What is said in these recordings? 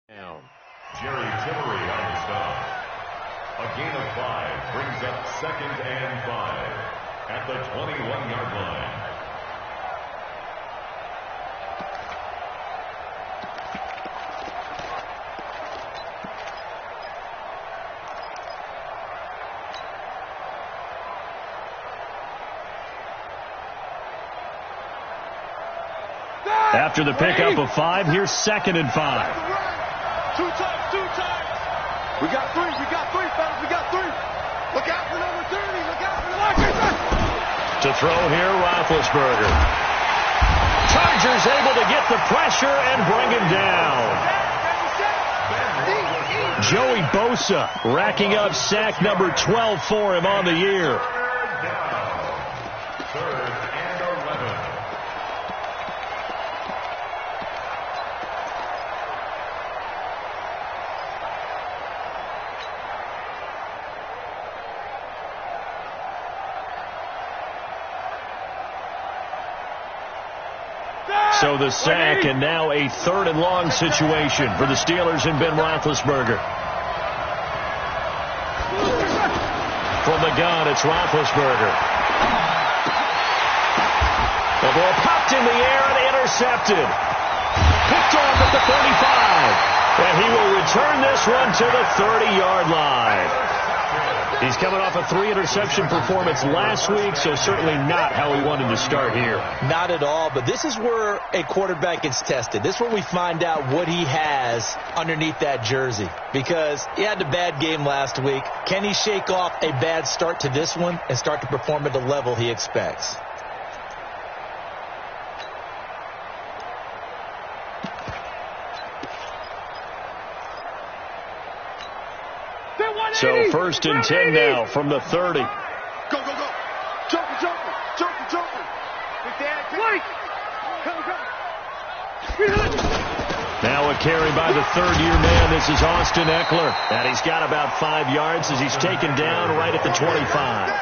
Down. Jerry Tillery on the stop. A gain of 5 brings up 2nd and 5 at the 21-yard line. After the pickup of 5, here's 2nd and 5. Two times. We got three, fellas, we got three. Look out for number 30, look out for number 30. To throw here, Roethlisberger. Chargers able to get the pressure and bring him down. Joey Bosa racking up sack number 12 for him on the year. So the sack, and now a 3rd and long situation for the Steelers and Ben Roethlisberger. From the gun, it's Roethlisberger. The ball popped in the air and intercepted. Picked off at the 35. And he will return this one to the 30-yard line. He's coming off a 3-interception performance last week, so certainly not how he wanted to start here. Not at all, but this is where a quarterback gets tested. This is where we find out what he has underneath that jersey, because he had a bad game last week. Can he shake off a bad start to this one and start to perform at the level he expects? So 1st and 10 now from the 30. Go. Jumper. Now a carry by the 3rd-year man. This is Austin Eckler. And he's got about 5 yards as he's taken down right at the 25.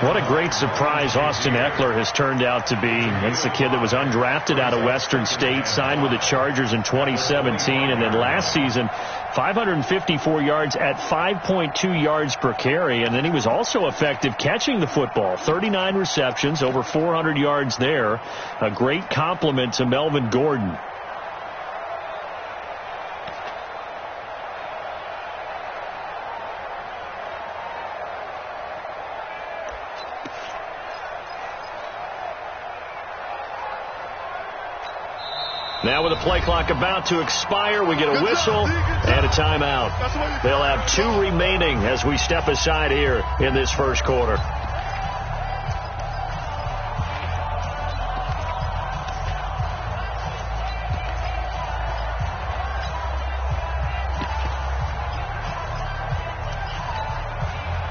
What a great surprise Austin Eckler has turned out to be. It's a kid that was undrafted out of Western State, signed with the Chargers in 2017, and then last season, 554 yards at 5.2 yards per carry, and then he was also effective catching the football. 39 receptions, over 400 yards there. A great compliment to Melvin Gordon. Now with the play clock about to expire, we get a whistle and a timeout. They'll have 2 remaining as we step aside here in this first quarter.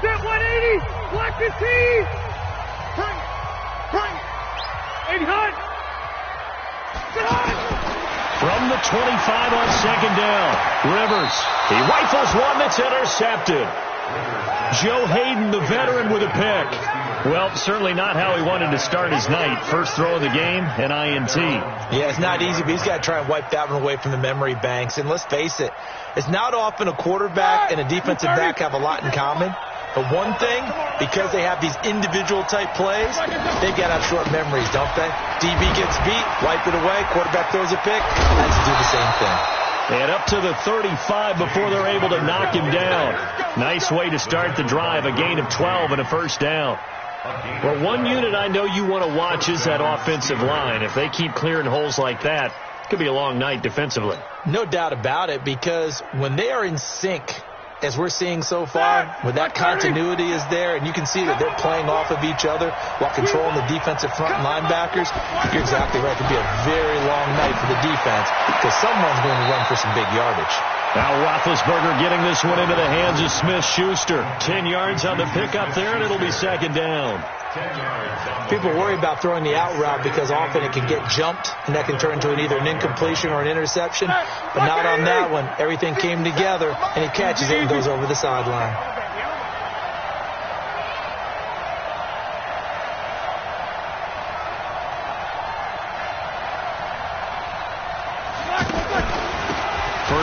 Set 180, block the team. Bring it. 80 hot. From the 25 on 2nd down, Rivers. He rifles one that's intercepted. Joe Hayden, the veteran, with a pick. Well, certainly not how he wanted to start his night. First throw of the game, an INT. Yeah, it's not easy, but he's got to try and wipe that one away from the memory banks. And let's face it, it's not often a quarterback and a defensive back have a lot in common. But one thing, because they have these individual-type plays, they've got to have short memories, don't they? DB gets beat, wipe it away, quarterback throws a pick, let's do the same thing. And up to the 35 before they're able to knock him down. Nice way to start the drive, a gain of 12 and a first down. Well, one unit I know you want to watch is that offensive line. If they keep clearing holes like that, it could be a long night defensively. No doubt about it, because when they are in sync, as we're seeing so far, when that continuity is there, and you can see that they're playing off of each other while controlling the defensive front linebackers, you're exactly right. It could be a very long night for the defense because someone's going to run for some big yardage. Now Roethlisberger getting this one into the hands of Smith-Schuster. 10 yards on the pickup there, and it'll be 2nd down. People worry about throwing the out route because often it can get jumped, and that can turn into either an incompletion or an interception. But not on that one. Everything came together, and he catches it and goes over the sideline.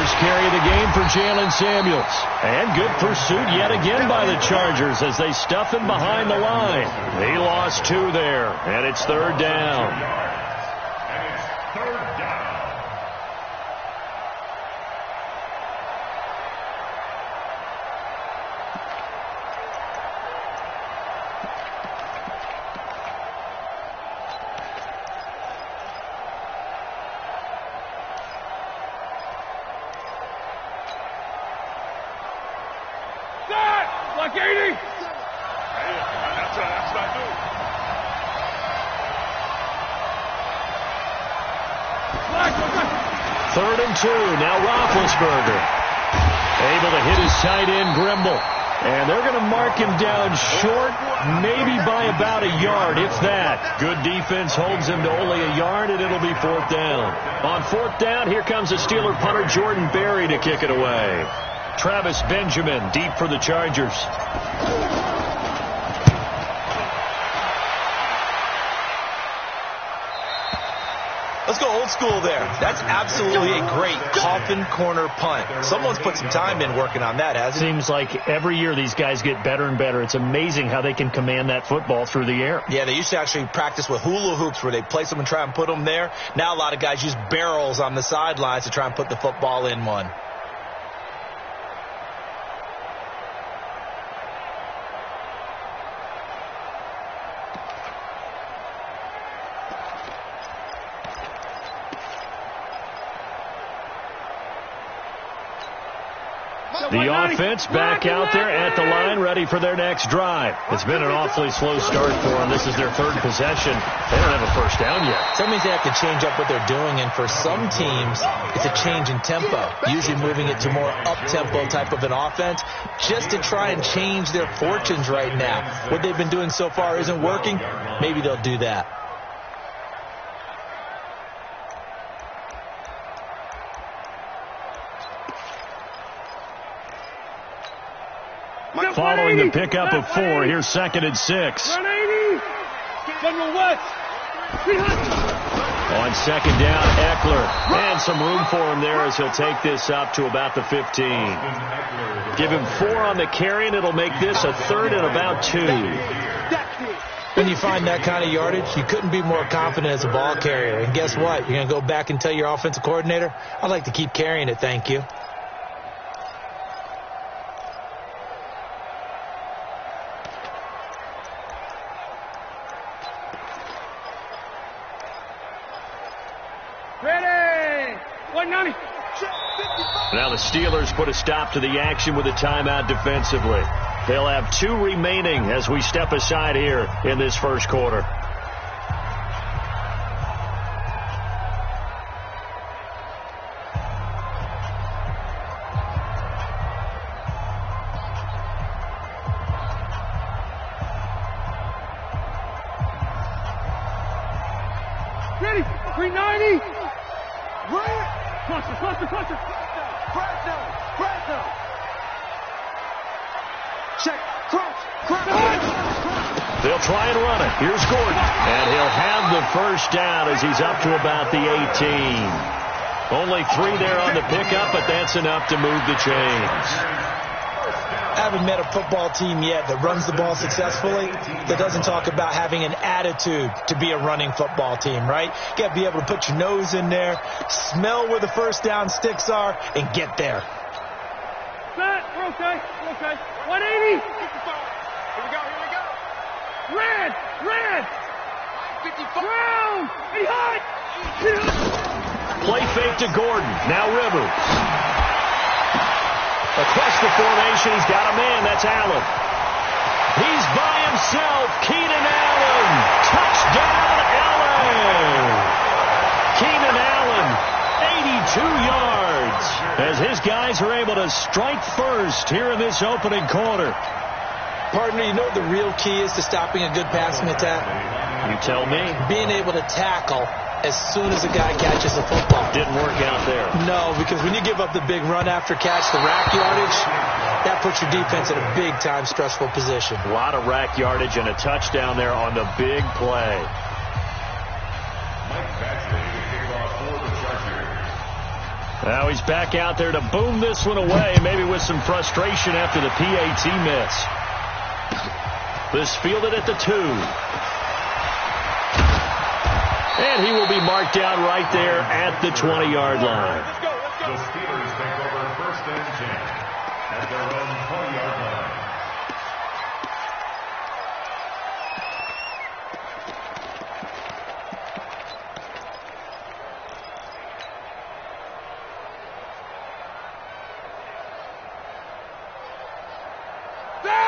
First carry of the game for Jalen Samuels. And good pursuit yet again by the Chargers as they stuff him behind the line. He lost 2 there, and it's 3rd down. And it's 3rd down. Like 80. That's what I do. Third and 2. Now Roethlisberger. Able to hit his tight end, Grimble. And they're going to mark him down short, maybe by about a yard, if that. Good defense holds him to only a yard, and it'll be 4th down. On 4th down, here comes a Steeler punter, Jordan Berry, to kick it away. Travis Benjamin deep for the Chargers. Let's go old school there. That's absolutely a great coffin corner punt. Someone's put some time in working on that, hasn't he? Seems like every year these guys get better and better. It's amazing how they can command that football through the air. Yeah, they used to actually practice with hula hoops where they place them and try and put them there. Now a lot of guys use barrels on the sidelines to try and put the football in one. The offense back out there at the line, ready for their next drive. It's been an awfully slow start for them. This is their 3rd possession. They don't have a first down yet. So that means they have to change up what they're doing, and for some teams, it's a change in tempo, usually moving it to more up-tempo type of an offense, just to try and change their fortunes right now. What they've been doing so far isn't working. Maybe they'll do that. Following the pickup of 4, here's 2nd and 6. General West. On 2nd down, Eckler. And some room for him there as he'll take this up to about the 15. Give him 4 on the carry, and it'll make this a 3rd and about 2. When you find that kind of yardage, you couldn't be more confident as a ball carrier. And guess what? You're going to go back and tell your offensive coordinator, I'd like to keep carrying it, thank you. Now the Steelers put a stop to the action with a timeout defensively. They'll have 2 remaining as we step aside here in this first quarter. Ready? 390. Cluster. Press down. Check. Cross. They'll try and run it. Here's Gordon. And he'll have the first down as he's up to about the 18. Only 3 there on the pickup, but that's enough to move the chains. I haven't met a football team yet that runs the ball successfully that doesn't talk about having an attitude to be a running football team, right? You got to be able to put your nose in there, smell where the first down sticks are, and get there. Set. We're okay. 180. 55. Here we go. Red. 55. Ground. He hot. Play fake to Gordon. Now Rivers. Across the formation, he's got a man. That's Allen. He's by himself. Keenan Allen. Touchdown, Allen. Keenan Allen, 82 yards. As his guys are able to strike first here in this opening quarter. Partner, you know what the real key is to stopping a good passing attack? You tell me. Being able to tackle as soon as a guy catches the football. Didn't work out there. No, because when you give up the big run after catch, the rack yardage, that puts your defense in a big-time stressful position. A lot of rack yardage and a touchdown there on the big play. Mike Batchley to kick off for the Chargers. Now he's back out there to boom this one away, maybe with some frustration after the PAT miss. This fielded at the 2. And he will be marked down right there at the 20-yard line. The Steelers take over 1st and 10 at their own 20-yard line.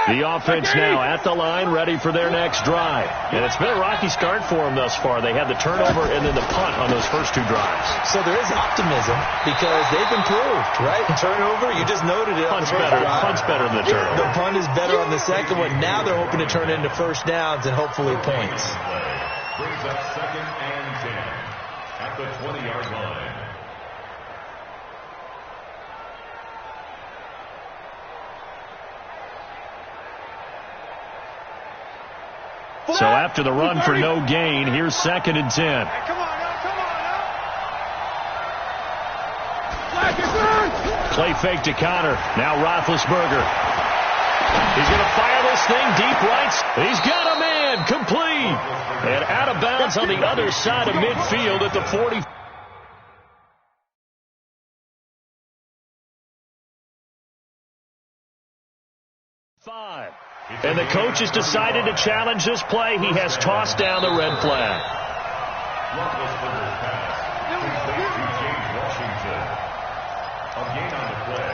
The offense now at the line, ready for their next drive. And it's been a rocky start for them thus far. They had the turnover and then the punt on those first 2 drives. So there is optimism because they've improved, right? Turnover, you just noted it. Punt's better than the turnover. The punt is better on the second one. Now they're hoping to turn it into first downs and hopefully points. Brings up 2nd and 10 at the 20-yard line. So after the run for no gain, here's 2nd and 10. Come on now, come on now. Play fake to Connor. Now Roethlisberger. He's going to fire this thing deep right. He's got a man. Complete. And out of bounds on the other side of midfield at the 40. And the coach has decided to challenge this play. He has tossed down the red flag. Roethlisberger's pass complete to James Washington. A gain on the play.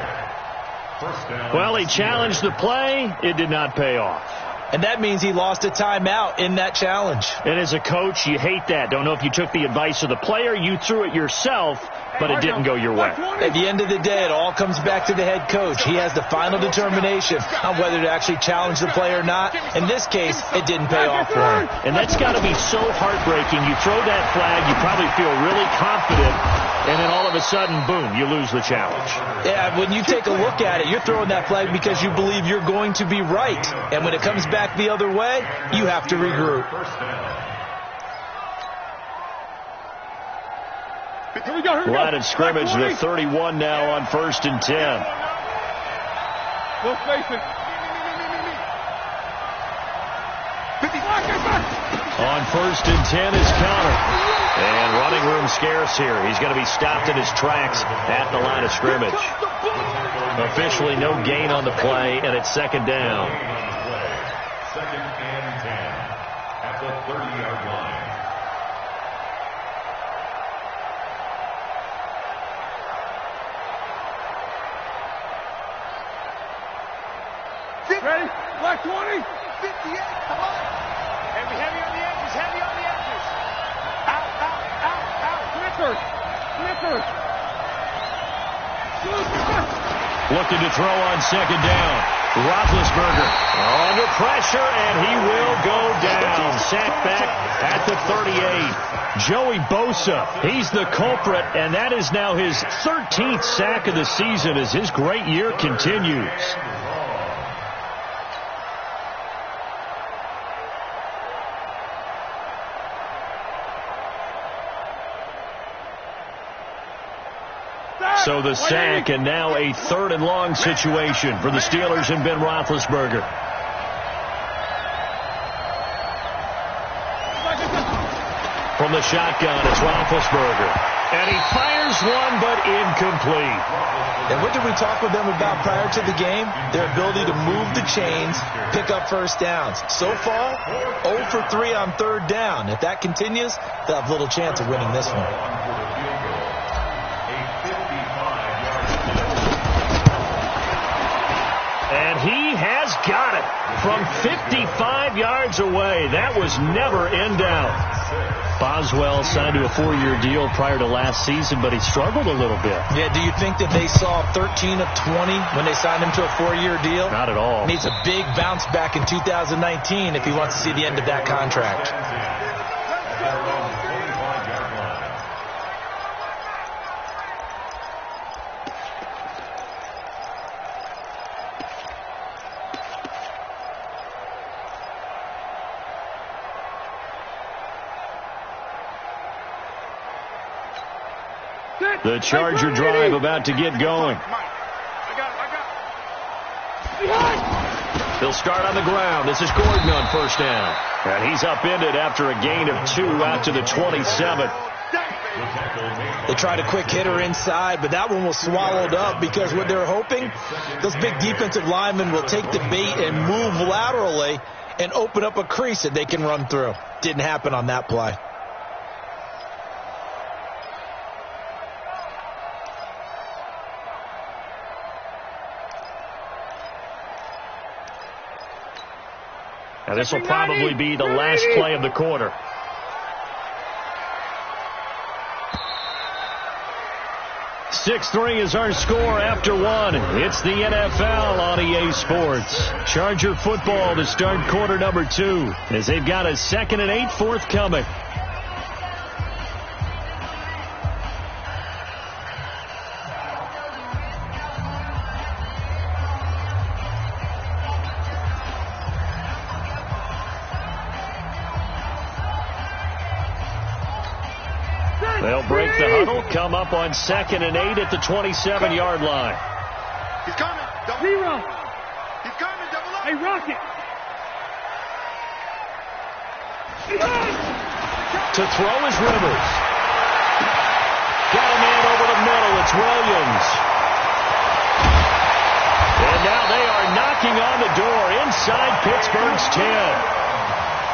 First down. Well, he challenged the play. It did not pay off. And that means he lost a timeout in that challenge. And as a coach, you hate that. Don't know if you took the advice of the player, you threw it yourself, but it didn't go your way. At the end of the day, it all comes back to the head coach. He has the final determination on whether to actually challenge the play or not. In this case, it didn't pay off for him. And that's got to be so heartbreaking. You throw that flag, you probably feel really confident, and then all of a sudden, boom, you lose the challenge. Yeah, when you take a look at it, you're throwing that flag because you believe you're going to be right. And when it comes back the other way, you have to regroup. Line of scrimmage, the 31 now on 1st and 10. Let's face it. On 1st and 10 is Connor. And running room scarce here. He's going to be stopped in his tracks at the line of scrimmage. Officially no gain on the play, and it's 2nd down. 2nd and 10 at the 30-yard line. Ready? Black 20. 58. Come on. Heavy on the edges. Heavy on the edges. Out, out, out, out. Slippers. Slippers. Looking to throw on 2nd down. Roethlisberger under pressure, and he will go down. Sacked back at the 38. Joey Bosa, he's the culprit, and that is now his 13th sack of the season as his great year continues. So the sack, and now a 3rd and long situation for the Steelers and Ben Roethlisberger. From the shotgun, it's Roethlisberger. And he fires one, but incomplete. And what did we talk with them about prior to the game? Their ability to move the chains, pick up first downs. So far, 0 for 3 on 3rd down. If that continues, they'll have little chance of winning this one. And he has got it from 55 yards away. That was never in doubt. Boswell signed to a 4-year deal prior to last season, but he struggled a little bit. Yeah, do you think that they saw 13 of 20 when they signed him to a 4-year deal? Not at all. Needs a big bounce back in 2019 if he wants to see the end of that contract. The Charger drive about to get going. They'll start on the ground. This is Gordon on first down. And he's upended after a gain of 2 out to the 27. They tried a quick hitter inside, but that one was swallowed up because what they're hoping, those big defensive linemen will take the bait and move laterally and open up a crease that they can run through. Didn't happen on that play. Now this will probably be the last play of the quarter. .6-3 is our score after 1. It's the NFL on EA Sports. Charger football to start quarter number 2 as they've got a 2nd and 8 forthcoming. They'll break the huddle, come up on 2nd and 8 at the 27-yard line. He's coming. Zero. He's coming. Double up. Hey, Rocket. To throw is Rivers. Got a man over the middle. It's Williams. And now they are knocking on the door inside Pittsburgh's 10.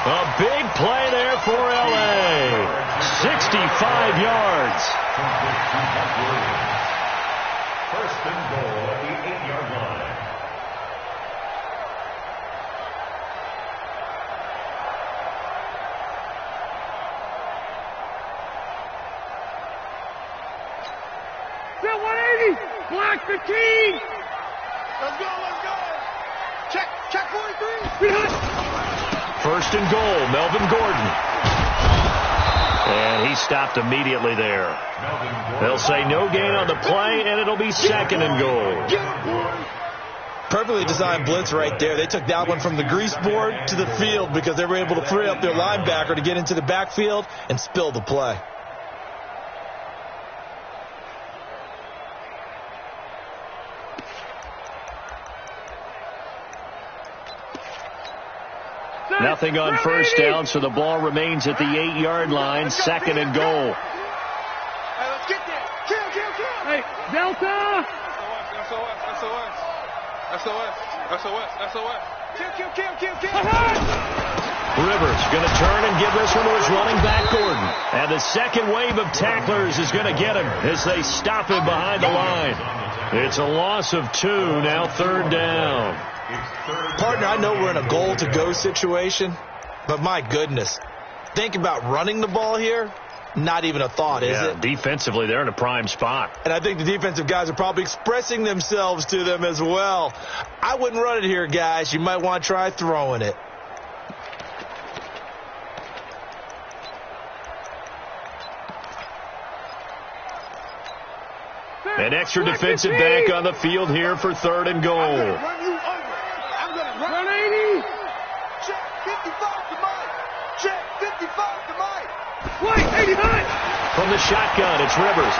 A big play there for L.A. 65 yards. First and goal at the 8-yard line. Still 180. Block 15. Let's go. Check 43. First and goal, Melvin Gordon. And he stopped immediately there. They'll say no gain on the play, and it'll be 2nd and goal. Perfectly designed blitz right there. They took that one from the grease board to the field because they were able to free up their linebacker to get into the backfield and spill the play. Nothing on first down, so the ball remains at the 8-yard line, 2nd and goal. Hey, let's get there. Kill. Hey, Delta. SOS. Kill. Rivers going to turn and give this one to his running back, Gordon. And the second wave of tacklers is going to get him as they stop him behind the line. It's a loss of 2, now 3rd down. Partner, I know we're in a goal-to-go situation, but my goodness, think about running the ball here. Not even a thought, is it? Defensively, they're in a prime spot. And I think the defensive guys are probably expressing themselves to them as well. I wouldn't run it here, guys. You might want to try throwing it. An extra defensive back on the field here for 3rd and goal. I'm going to run 80. Check 55 to Mike. Check 55 to Mike. White 89. From the shotgun, it's Rivers.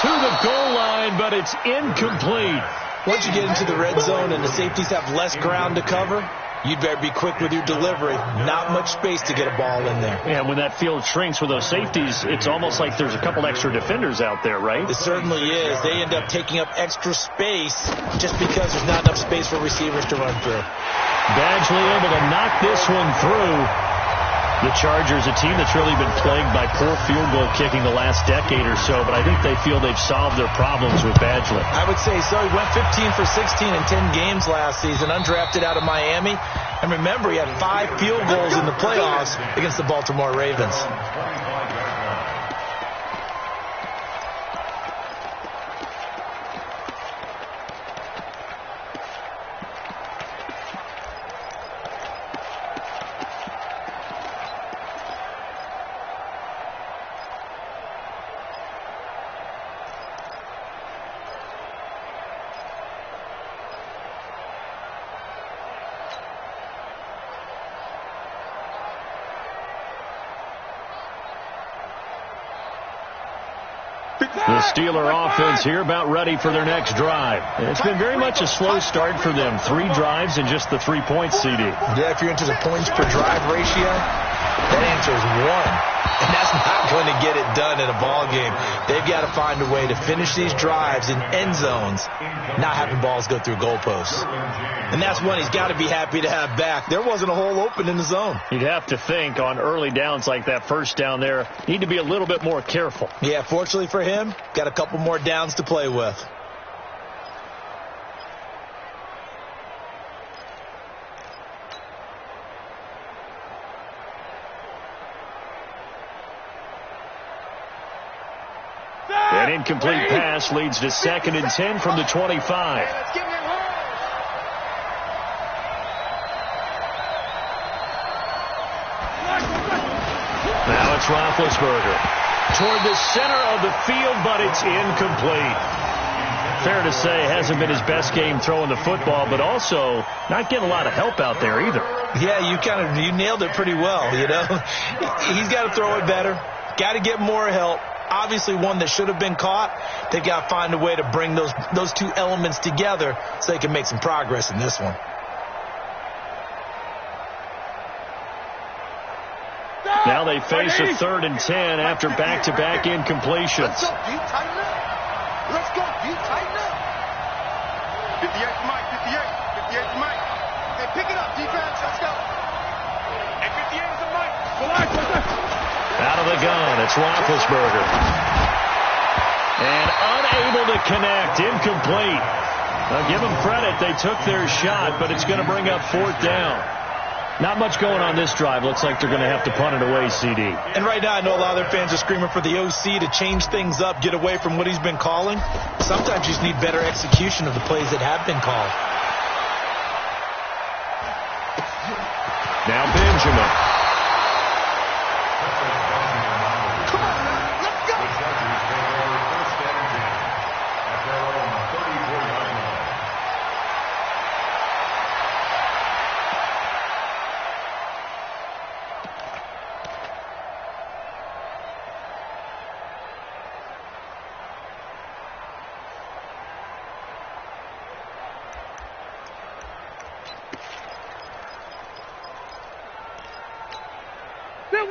To the goal line, but it's incomplete. Once you get into the red zone and the safeties have less ground to cover, you'd better be quick with your delivery. Not much space to get a ball in there. Yeah, when that field shrinks with those safeties, it's almost like there's a couple extra defenders out there, right? It certainly is. They end up taking up extra space just because there's not enough space for receivers to run through. Badgley able to knock this one through. The Chargers, a team that's really been plagued by poor field goal kicking the last decade or so, but I think they feel they've solved their problems with Badgley. I would say so. He went 15 for 16 in 10 games last season, undrafted out of Miami. And remember, he had 5 field goals in the playoffs against the Baltimore Ravens. The Steeler offense here about ready for their next drive. It's been very much a slow start for them. 3 drives and just the 3 points, CD. Yeah, if you're into the points per drive ratio, that answer is 1. And that's not going to get it done in a ball game. They've got to find a way to finish these drives in end zones, not having balls go through goalposts. And that's one he's got to be happy to have back. There wasn't a hole open in the zone. You'd have to think on early downs like that first down there, need to be a little bit more careful. Yeah, fortunately for him, got a couple more downs to play with. An incomplete pass leads to 2nd and 10 from the 25. Now it's Roethlisberger toward the center of the field, but it's incomplete. Fair to say, hasn't been his best game throwing the football, but also not getting a lot of help out there either. Yeah, you nailed it pretty well, you know. He's got to throw it better. Got to get more help. Obviously one that should have been caught. They've got to find a way to bring those two elements together so they can make some progress in this one. Now they face a 3rd and 10 after back-to-back incompletions. Let's go, D. Tighten up. Let's go, D. Tighten up. 58 Mike, 58 Mike. Hey, pick it up, defense. Let's go. And 58 is a Mike. Out of the gun, it's Roethlisberger. And unable to connect, incomplete. Now give them credit, they took their shot, but it's going to bring up 4th down. Not much going on this drive. Looks like they're going to have to punt it away, CD. And right now I know a lot of their fans are screaming for the OC to change things up, get away from what he's been calling. Sometimes you just need better execution of the plays that have been called. Now Benjamin.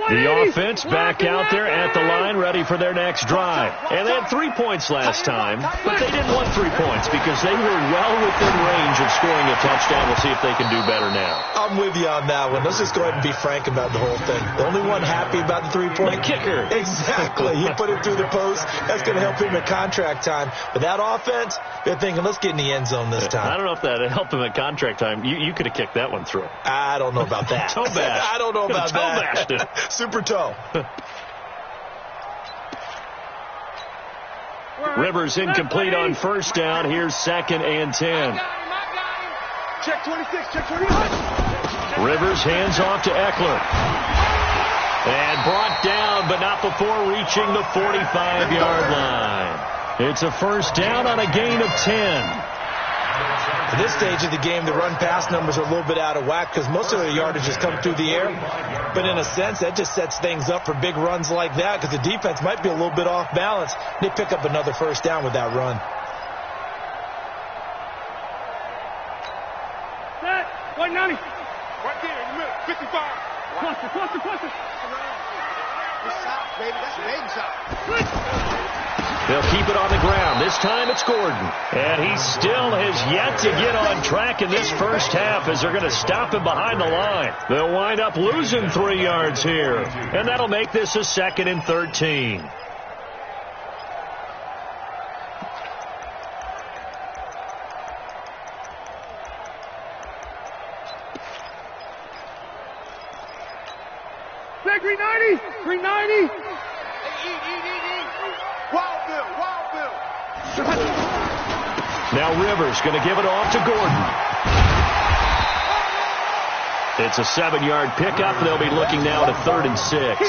The offense back out there at the line, ready for their next drive. And they had 3 points last time, but they didn't want 3 points because they were well within range of scoring a touchdown. We'll see if they can do better now. I'm with you on that one. Let's just go ahead and be frank about the whole thing. The only one happy about the 3-point kicker. Exactly. He put it through the post. That's going to help him at contract time. But that offense, they're thinking, let's get in the end zone this time. I don't know if that helped him at contract time. You could have kicked that one through. I don't know about that. Toe bash. I don't know about that. Toe bashed it. Super toe. Rivers incomplete on 1st down. Here's 2nd and 10. Check 26, check 26. Rivers hands off to Eckler. And brought down, but not before reaching the 45-yard line. It's a 1st down on a gain of 10. At this stage of the game, the run-pass numbers are a little bit out of whack because most of their yardage has come through the air. But in a sense, that just sets things up for big runs like that because the defense might be a little bit off balance. They pick up another 1st down with that run. Set. 190. Right there in the middle. 55. Cluster. That's south, baby. That's big south. They'll keep it on the ground. This time it's Gordon. And he still has yet to get on track in this first half as they're going to stop him behind the line. They'll wind up losing 3 yards here. And that'll make this a 2nd and 13. Say 390. 390. Wild Bill. Now Rivers going to give it off to Gordon. It's a 7-yard pickup. They'll be looking now to 3rd and 6.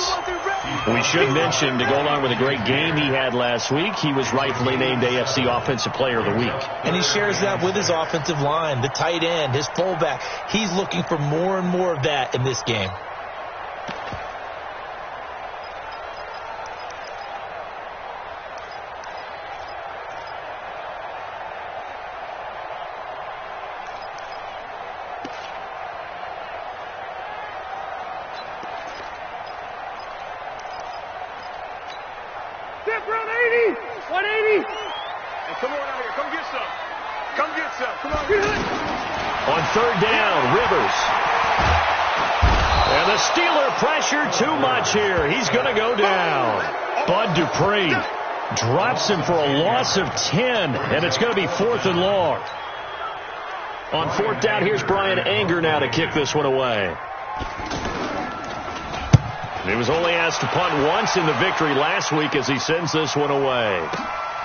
We should mention, to go along with a great game he had last week, he was rightfully named AFC Offensive Player of the Week. And he shares that with his offensive line, the tight end, his fullback. He's looking for more and more of that in this game. Background 80. 180. Hey, come on out here. Come get some. Come get some. Come on. On third down, Rivers. And the Steeler pressure too much here. He's going to go down. Bud Dupree drops him for a loss of 10, and it's going to be 4th and long. On fourth down, here's Brian Anger now to kick this one away. He was only asked to punt once in the victory last week as he sends this one away.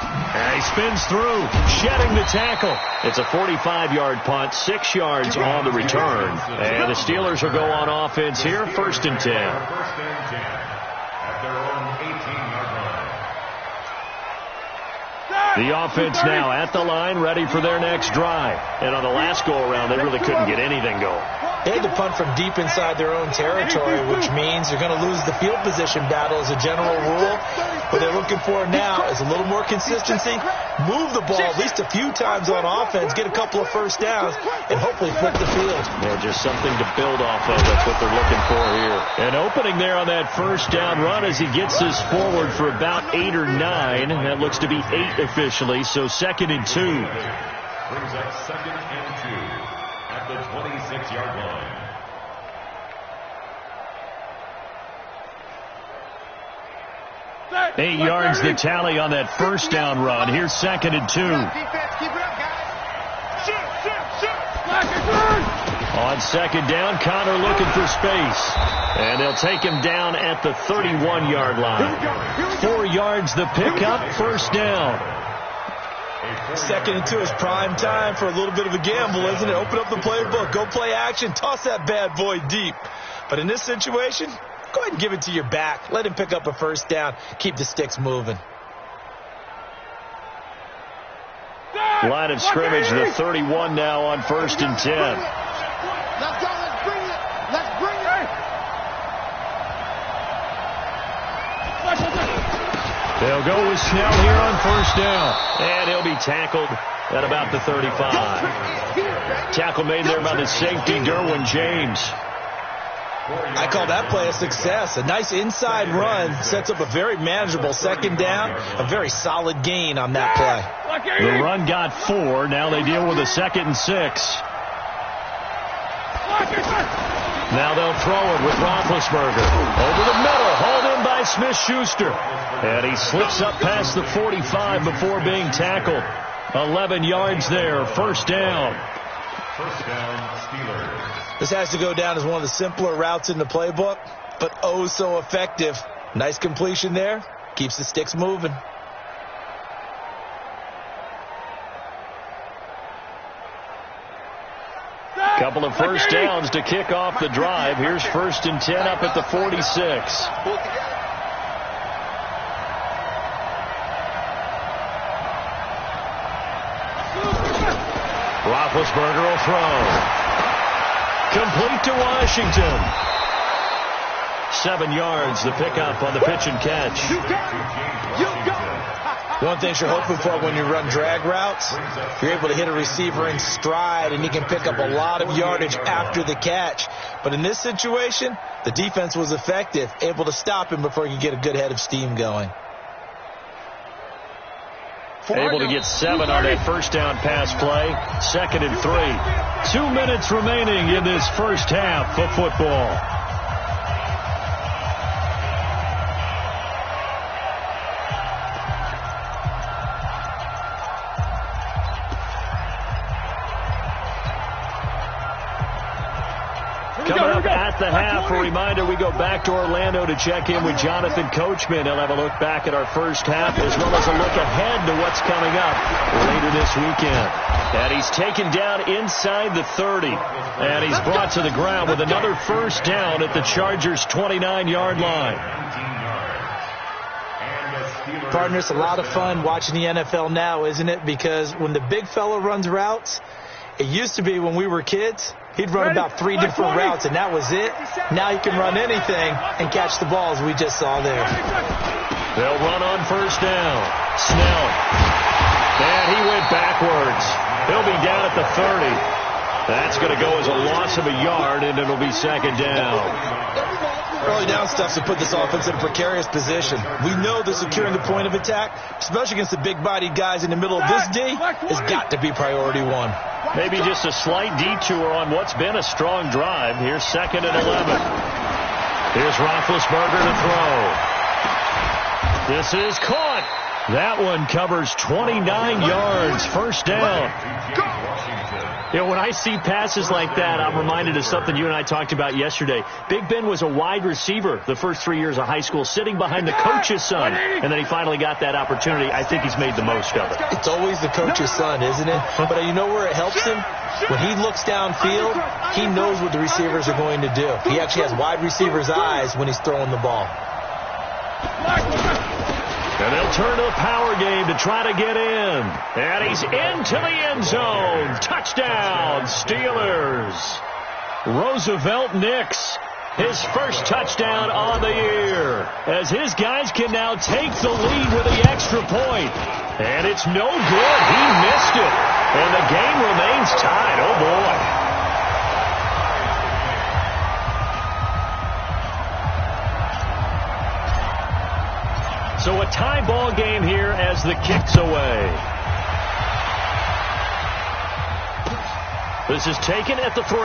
And he spins through, shedding the tackle. It's a 45-yard punt, 6 yards on the return. And the Steelers will go on offense here, 1st and 10. First and 10 at their own 18-yard line. The offense now at the line, ready for their next drive. And on the last go-around, they really couldn't get anything going. They had to punt from deep inside their own territory, which means they're going to lose the field position battle as a general rule. What they're looking for now is a little more consistency, move the ball at least a few times on offense, get a couple of first downs, and hopefully flip the field. Yeah, just something to build off of. That's what they're looking for here. An opening there on that first down run as he gets this forward for about 8 or 9. That looks to be 8 officially, so 2nd and 2. Brings up 2nd and 2 at the 26-yard line. Eight yards the tally on that first down run. Here's 2nd and 2. On 2nd down, Connor looking for space. And they'll take him down at the 31-yard line. 4 yards the pickup, 1st down. 2nd and 2 is prime time for a little bit of a gamble, isn't it? Open up the playbook, go play action, toss that bad boy deep. But in this situation, go ahead and give it to your back. Let him pick up a first down. Keep the sticks moving. Line of scrimmage, the 31 now on 1st and 10. Let's go. Let's bring it. Let's bring it. They'll go with Snell here on 1st down. And he'll be tackled at about the 35. Tackle made there by the safety, Derwin James. I call that play a success. A nice inside run sets up a very manageable 2nd down. A very solid gain on that play. The run got 4. Now they deal with a 2nd and 6. Now they'll throw it with Roethlisberger. Over the middle, hauled in by Smith-Schuster. And he slips up past the 45 before being tackled. 11 yards there, 1st down. First down, Steelers. This has to go down as one of the simpler routes in the playbook, but oh so effective. Nice completion there. Keeps the sticks moving. Couple of first downs to kick off the drive. Here's 1st and 10 up at the 46. Roethlisberger will throw. Complete to Washington. 7 yards, the pickup on the pitch and catch. One thing you're hoping for when you run drag routes, you're able to hit a receiver in stride and he can pick up a lot of yardage after the catch. But in this situation, the defense was effective, able to stop him before he could get a good head of steam going. Able to get 7 on that first down pass play. 2nd and 3. 2 minutes remaining in this first half of football. Coming up at the half, a reminder, we go back to Orlando to check in with Jonathan Coachman. He'll have a look back at our first half as well as a look ahead to what's coming up later this weekend. And he's taken down inside the 30. And he's brought to the ground with another first down at the Chargers' 29-yard line. Partner, it's a lot of fun watching the NFL now, isn't it? Because when the big fella runs routes, it used to be when we were kids, he'd run about 3 different routes, and that was it. Now he can run anything and catch the balls we just saw there. They'll run on first down. Snell. And he went backwards. He'll be down at the 30. That's going to go as a loss of a yard, and it'll be 2nd down. Early down stuff to put this offense in a precarious position. We know that securing the point of attack, especially against the big-bodied guys in the middle of this D, has got to be priority one. Maybe just a slight detour on what's been a strong drive. Here's 2nd and 11. Here's Roethlisberger to throw. This is caught. That one covers 29 yards. First down. You know, when I see passes like that, I'm reminded of something you and I talked about yesterday. Big Ben was a wide receiver the first 3 years of high school, sitting behind the coach's son, and then he finally got that opportunity. I think he's made the most of it. It's always the coach's son, isn't it? But you know where it helps him? When he looks downfield, he knows what the receivers are going to do. He actually has wide receivers' eyes when he's throwing the ball. And they'll turn to the power game to try to get in. And he's into the end zone. Touchdown, Steelers. Roosevelt Nix, his first touchdown on the year, as his guys can now take the lead with the extra point. And it's no good. He missed it. And the game remains tied. Oh, boy. So a tie ball game here as the kick's away. This is taken at the 3.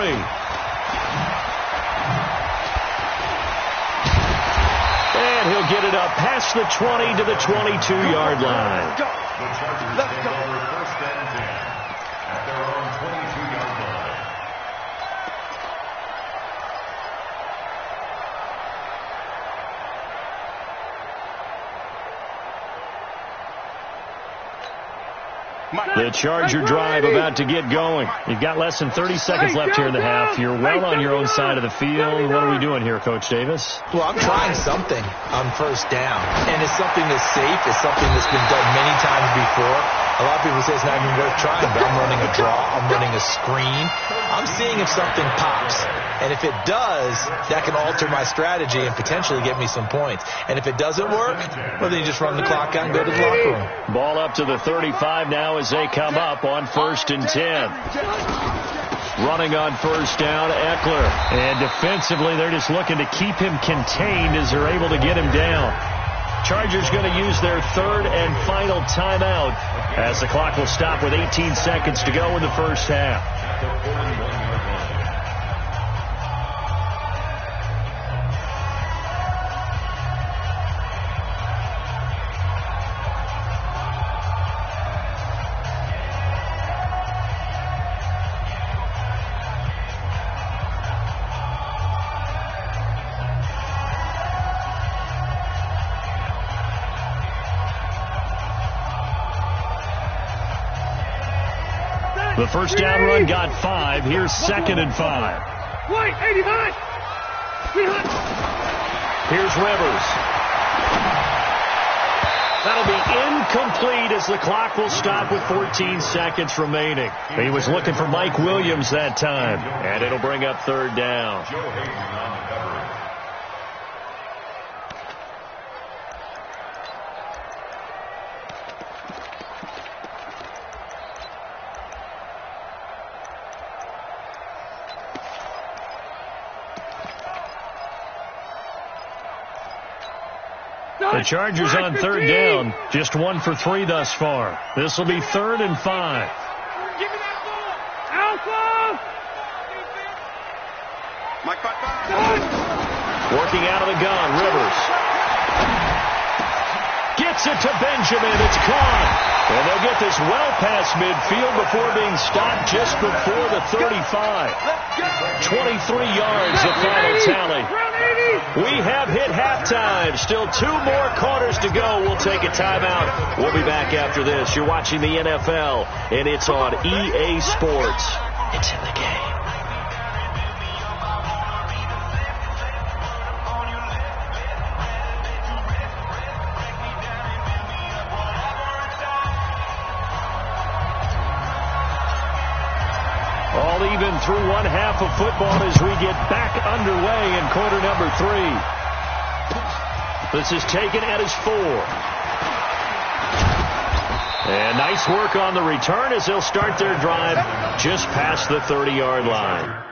And he'll get it up past the 20 to the 22-yard line. The Chargers take over 1st and 10 at their own 22-yard line. The Charger drive about to get going. You've got less than 30 seconds left here in the half. You're well on your own side of the field. What are we doing here, Coach Davis? Well, I'm trying something on 1st down. And it's something that's safe. It's something that's been done many times before. A lot of people say it's not even worth trying, but I'm running a draw. I'm running a screen. I'm seeing if something pops. And if it does, that can alter my strategy and potentially get me some points. And if it doesn't work, well, then you just run the clock out and go to the locker room. Ball up to the 35 now as they come up on 1st and 10. Running on 1st down, Eckler. And defensively, they're just looking to keep him contained as they're able to get him down. Chargers going to use their 3rd and final timeout as the clock will stop with 18 seconds to go in the first half. The first down run got 5. Here's 2nd and 5. Here's Rivers. That'll be incomplete as the clock will stop with 14 seconds remaining. He was looking for Mike Williams that time. And it'll bring up 3rd down. The Chargers on 3rd down, just 1 for 3 thus far. This will be 3rd and 5. Working out of the gun, Rivers. Gets it to Benjamin. It's caught. And they'll get this well past midfield before being stopped just before the 35. 23 yards, the final tally. We have hit halftime. Still 2 more quarters to go. We'll take a timeout. We'll be back after this. You're watching the NFL, and it's on EA Sports. It's in the game. All even through one half of football as we get back underway in quarter number 3. This is taken at his 4. And nice work on the return as they'll start their drive just past the 30-yard line.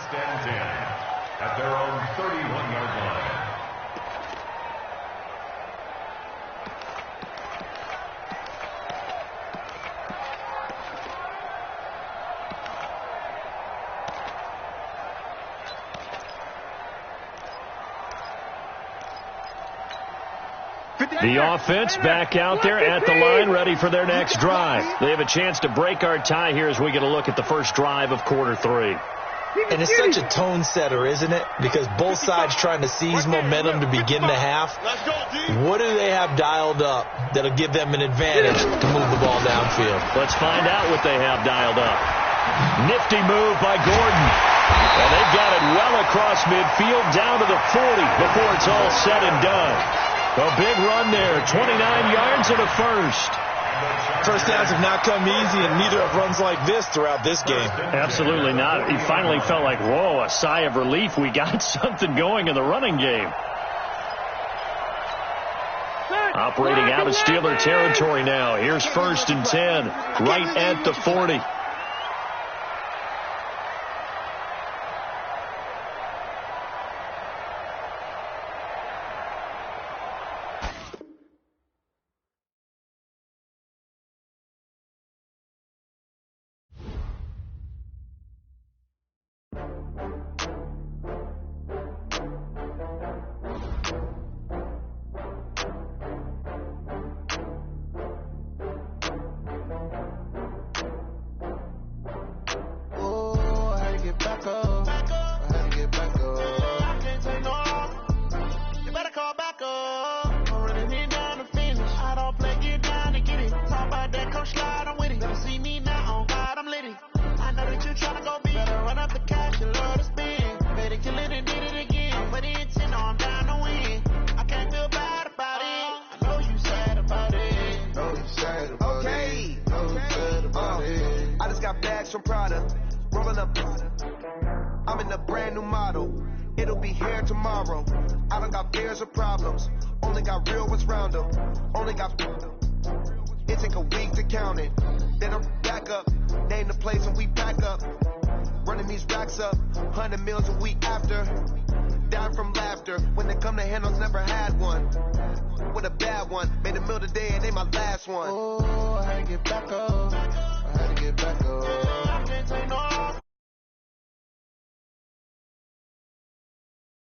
First and 10 at their own 31-yard line. The offense back out there at the line, ready for their next drive. They have a chance to break our tie here as we get a look at the first drive of quarter 3. And it's such a tone setter, isn't it? Because both sides trying to seize momentum to begin the half. What do they have dialed up that'll give them an advantage to move the ball downfield? Let's find out what they have dialed up. Nifty move by Gordon. And they've got it well across midfield down to the 40 before it's all said and done. A big run there, 29 yards and a first. First downs have not come easy, and neither have runs like this throughout this game. Absolutely not. He finally felt like, whoa, a sigh of relief. We got something going in the running game. Operating out of Steeler territory now. Here's first and 10, right at the 40. I'm in a brand new model. It'll be here tomorrow. I don't got fears or problems. Only got real ones round them. Only got. It take a week to count it. Then I'm back up. Name the place and we back up. Running these racks up. 100 meals a week after. Dying from laughter. When they come to handles, never had one. With a bad one. Made a meal today and ain't my last one. Oh, I get back up.